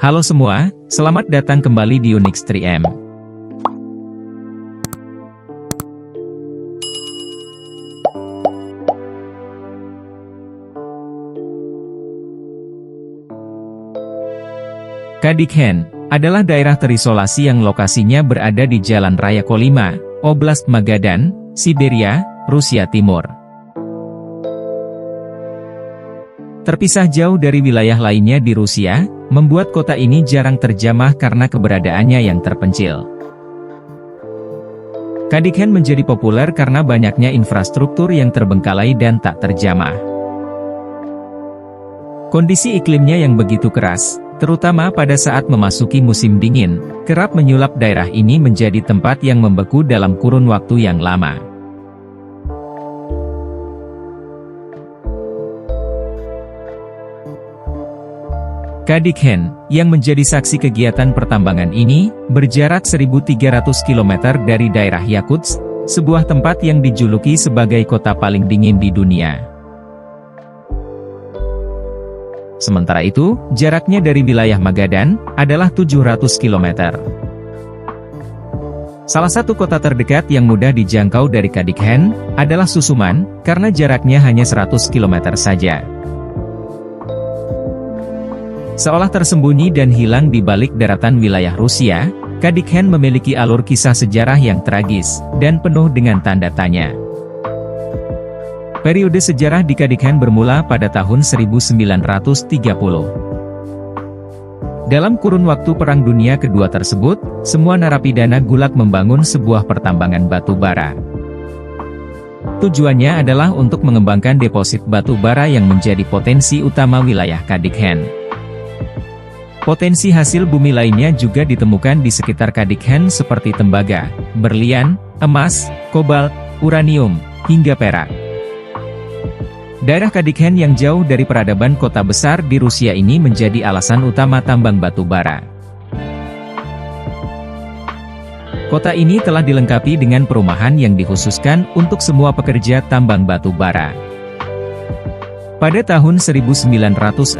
Halo semua, selamat datang kembali di Unix 3M. Kadikhen adalah daerah terisolasi yang lokasinya berada di Jalan Raya Kolyma, Oblast Magadan, Siberia, Rusia Timur. Terpisah jauh dari wilayah lainnya di Rusia, membuat kota ini jarang terjamah karena keberadaannya yang terpencil. Kadikhen menjadi populer karena banyaknya infrastruktur yang terbengkalai dan tak terjamah. Kondisi iklimnya yang begitu keras, terutama pada saat memasuki musim dingin, kerap menyulap daerah ini menjadi tempat yang membeku dalam kurun waktu yang lama. Kadikhen, yang menjadi saksi kegiatan pertambangan ini, berjarak 1.300 km dari daerah Yakutsk, sebuah tempat yang dijuluki sebagai kota paling dingin di dunia. Sementara itu, jaraknya dari wilayah Magadan, adalah 700 km. Salah satu kota terdekat yang mudah dijangkau dari Kadikhen, adalah Susuman, karena jaraknya hanya 100 km saja. Seolah tersembunyi dan hilang di balik daratan wilayah Rusia, Kadikhen memiliki alur kisah sejarah yang tragis, dan penuh dengan tanda tanya. Periode sejarah di Kadikhen bermula pada tahun 1930. Dalam kurun waktu Perang Dunia Kedua tersebut, semua narapidana Gulag membangun sebuah pertambangan batu bara. Tujuannya adalah untuk mengembangkan deposit batu bara yang menjadi potensi utama wilayah Kadikhen. Potensi hasil bumi lainnya juga ditemukan di sekitar Kadikhen seperti tembaga, berlian, emas, kobalt, uranium, hingga perak. Daerah Kadikhen yang jauh dari peradaban kota besar di Rusia ini menjadi alasan utama tambang batu bara. Kota ini telah dilengkapi dengan perumahan yang dikhususkan untuk semua pekerja tambang batu bara. Pada tahun 1966,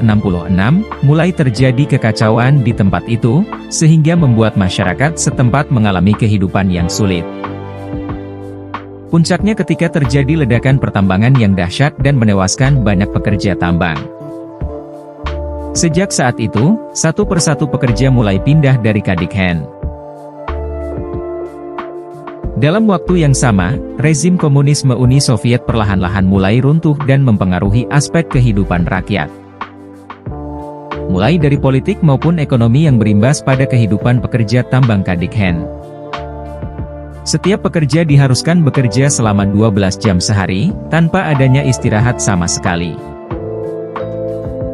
mulai terjadi kekacauan di tempat itu, sehingga membuat masyarakat setempat mengalami kehidupan yang sulit. Puncaknya ketika terjadi ledakan pertambangan yang dahsyat dan menewaskan banyak pekerja tambang. Sejak saat itu, satu persatu pekerja mulai pindah dari Kadikhen. Dalam waktu yang sama, rezim komunisme Uni Soviet perlahan-lahan mulai runtuh dan mempengaruhi aspek kehidupan rakyat. Mulai dari politik maupun ekonomi yang berimbas pada kehidupan pekerja tambang Kadikhen. Setiap pekerja diharuskan bekerja selama 12 jam sehari, tanpa adanya istirahat sama sekali.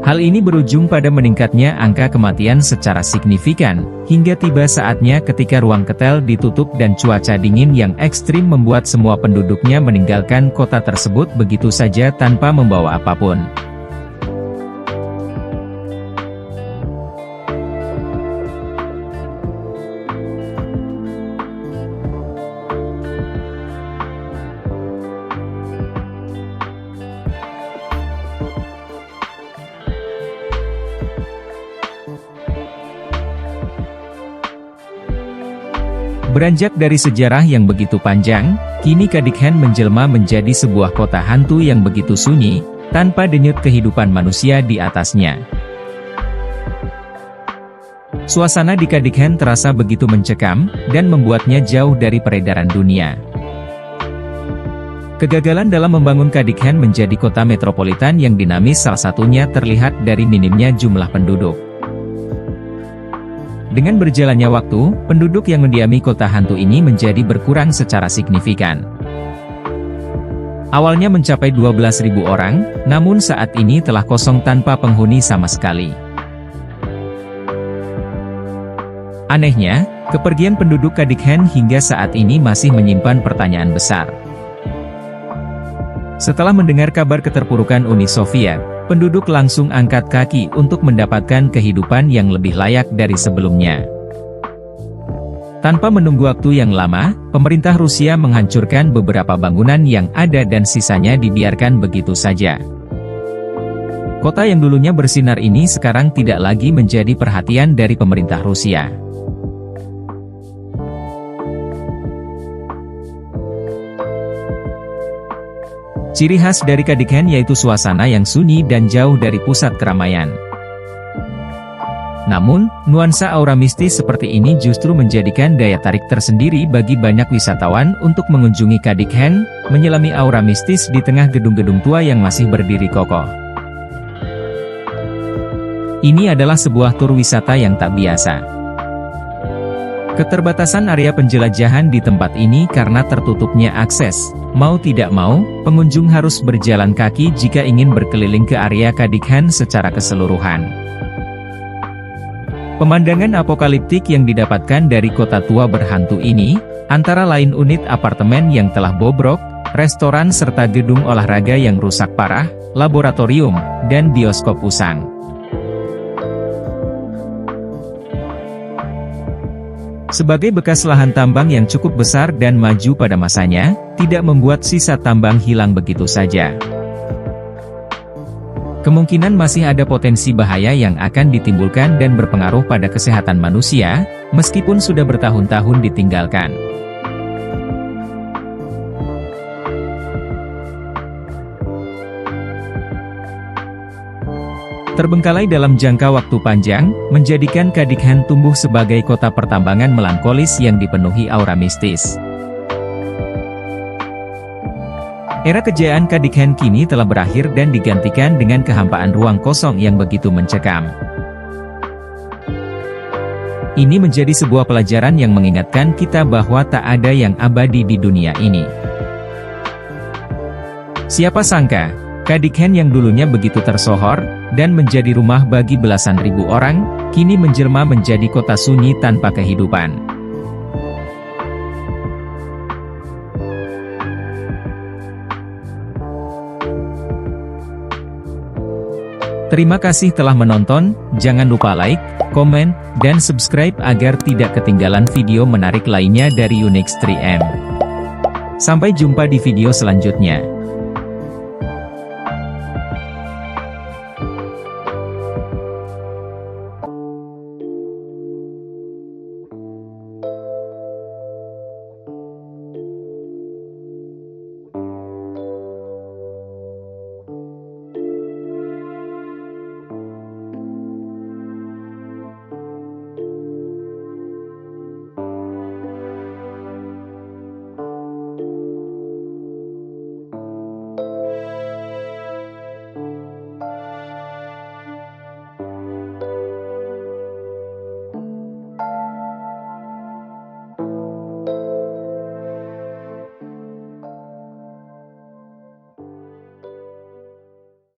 Hal ini berujung pada meningkatnya angka kematian secara signifikan, hingga tiba saatnya ketika ruang ketel ditutup dan cuaca dingin yang ekstrim membuat semua penduduknya meninggalkan kota tersebut begitu saja tanpa membawa apapun. Beranjak dari sejarah yang begitu panjang, kini Kadikhen menjelma menjadi sebuah kota hantu yang begitu sunyi, tanpa denyut kehidupan manusia di atasnya. Suasana di Kadikhen terasa begitu mencekam, dan membuatnya jauh dari peredaran dunia. Kegagalan dalam membangun Kadikhen menjadi kota metropolitan yang dinamis salah satunya terlihat dari minimnya jumlah penduduk. Dengan berjalannya waktu, penduduk yang mendiami kota hantu ini menjadi berkurang secara signifikan. Awalnya mencapai 12.000 orang, namun saat ini telah kosong tanpa penghuni sama sekali. Anehnya, kepergian penduduk Kadikhen hingga saat ini masih menyimpan pertanyaan besar. Setelah mendengar kabar keterpurukan Uni Soviet, penduduk langsung angkat kaki untuk mendapatkan kehidupan yang lebih layak dari sebelumnya. Tanpa menunggu waktu yang lama, pemerintah Rusia menghancurkan beberapa bangunan yang ada dan sisanya dibiarkan begitu saja. Kota yang dulunya bersinar ini sekarang tidak lagi menjadi perhatian dari pemerintah Rusia. Ciri khas dari Kadikhen yaitu suasana yang sunyi dan jauh dari pusat keramaian. Namun, nuansa aura mistis seperti ini justru menjadikan daya tarik tersendiri bagi banyak wisatawan untuk mengunjungi Kadikhen, menyelami aura mistis di tengah gedung-gedung tua yang masih berdiri kokoh. Ini adalah sebuah tur wisata yang tak biasa. Keterbatasan area penjelajahan di tempat ini karena tertutupnya akses. Mau tidak mau, pengunjung harus berjalan kaki jika ingin berkeliling ke area Kadikhen secara keseluruhan. Pemandangan apokaliptik yang didapatkan dari kota tua berhantu ini, antara lain unit apartemen yang telah bobrok, restoran serta gedung olahraga yang rusak parah, laboratorium, dan bioskop usang. Sebagai bekas lahan tambang yang cukup besar dan maju pada masanya, tidak membuat sisa tambang hilang begitu saja. Kemungkinan masih ada potensi bahaya yang akan ditimbulkan dan berpengaruh pada kesehatan manusia, meskipun sudah bertahun-tahun ditinggalkan. Terbengkalai dalam jangka waktu panjang, menjadikan Kadikhen tumbuh sebagai kota pertambangan melankolis yang dipenuhi aura mistis. Era kejayaan Kadikhen kini telah berakhir dan digantikan dengan kehampaan ruang kosong yang begitu mencekam. Ini menjadi sebuah pelajaran yang mengingatkan kita bahwa tak ada yang abadi di dunia ini. Siapa sangka, Kadikhen yang dulunya begitu tersohor, dan menjadi rumah bagi belasan ribu orang, kini menjelma menjadi kota sunyi tanpa kehidupan. Terima kasih telah menonton, jangan lupa like, komen, dan subscribe agar tidak ketinggalan video menarik lainnya dari Unix 3M. Sampai jumpa di video selanjutnya.